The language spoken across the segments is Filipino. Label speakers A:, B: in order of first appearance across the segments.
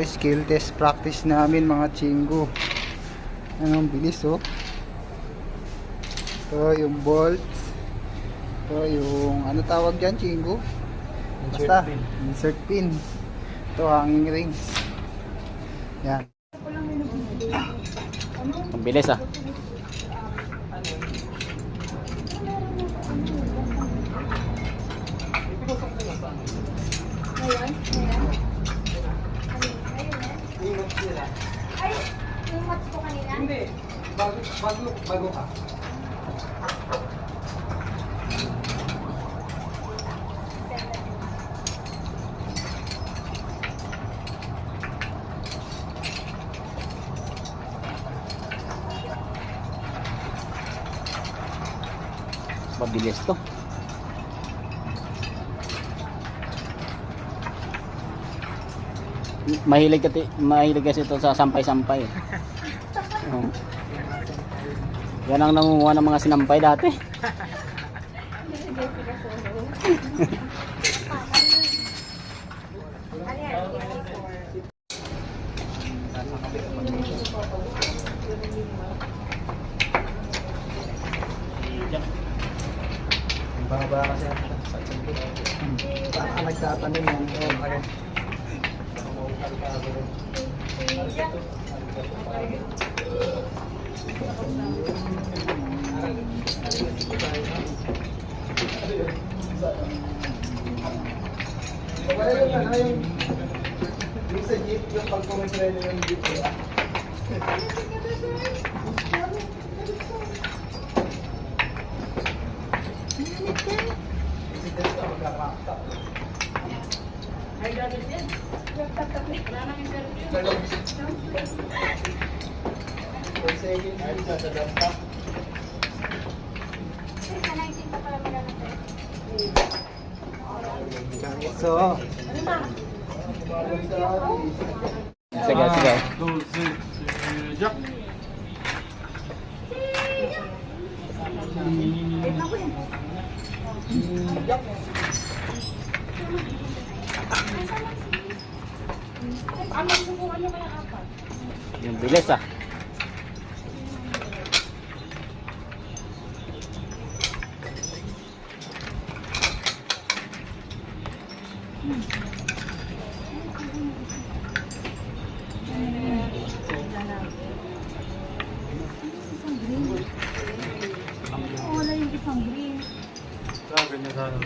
A: skill test practice namin mga chinggo. Ang bilis oh. Ito yung bolts. Ito yung ano tawag dyan chinggo? Basta insert pin. Ito hanging rings. Yan.
B: Ang bilis ah.
C: Ay, yung match ko kanina?
A: Hindi. Bago ka.
B: Mabilis to. Mahilig kasi ito sa sampay-sampay. Oh. Yan ang nangunguha ng mga sinampay dati.
A: Baba kasi sa chinggo. Saan ka nagtatanim yan? Okay. Yung sa jeep, yung pagkumitreno yung jeep.
C: Ay, gano'n din. Wala nang interview. Kanaisin pa pala pala natin.
A: So,
B: Sige, sige.
C: Ano subukan nyo kaya apat?
B: Yung bilis ah.
C: Wala yung isang green.
A: ganyan sana.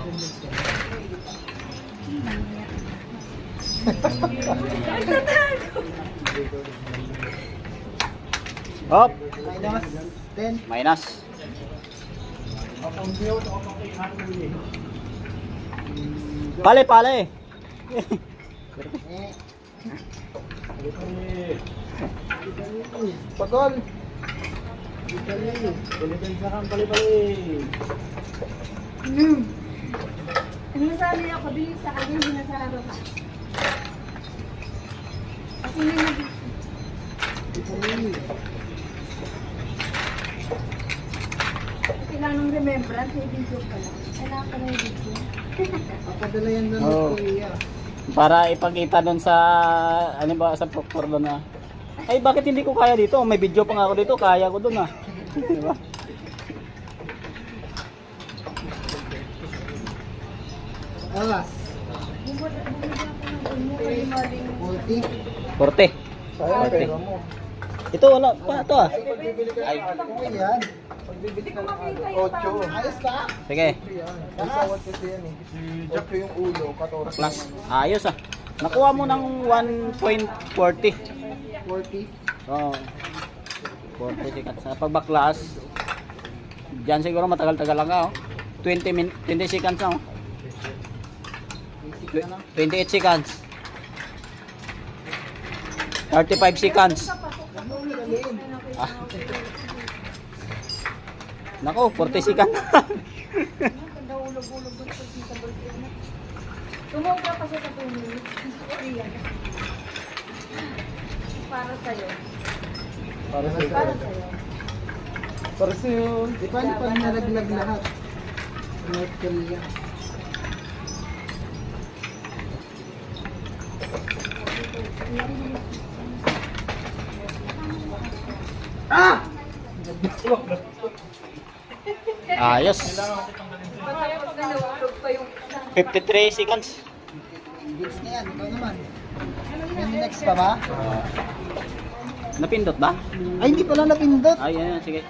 B: Hop.
A: Minus 10.
B: Minus. Pale, pale.
A: Pagol.
C: Nasali ako din sa akin, sinasarado ka. Kasi may kailangan ng remembrance, may video pa lang. Kailangan pa ng video.
A: Papadala yan doon
B: Oo.
A: sa Kuya.
B: Para ipakita doon sa ano ba sa proctor doon na. Ay bakit hindi ko kaya dito? May video pa nga ako dito, kaya ko doon ah. Di ba?
A: Alas.
C: Yung
A: 40.
B: 40.
A: Sayang
B: 40.
A: pera mo.
B: Ito wala pa ito ah.
A: Pagbibili ka
B: Ay.
A: okay yan. Pagbibili ka ng 8. Ayos ka?
B: Sige.
A: Yan. Ay, sawat kasi yan eh. 8 yung ulo, 14.
B: Plus. Ayos ah. Nakuha mo ng 1.40.
A: 40.
B: Oo. 40 seconds. Sa pagbaklas, diyan siguro matagal-tagal lang ka oh. 20 seconds na oh. 28 seconds. 35 seconds. Ah. Nako, 40 seconds.
C: Tumobra pa siya sa 2 minutes. Para sa'yo.
A: Para sa
C: Para sa'yo.
A: Para sa'yo. Di pa nalaglag lahat. North Korea.
C: Hindi
A: Ah!
B: Ayos. 53 seconds.
A: Goods na yan, ikaw naman. May next pa ba?
B: Napindot ba?
A: Ay, hindi pala napindot.
B: Ay, yan, sige.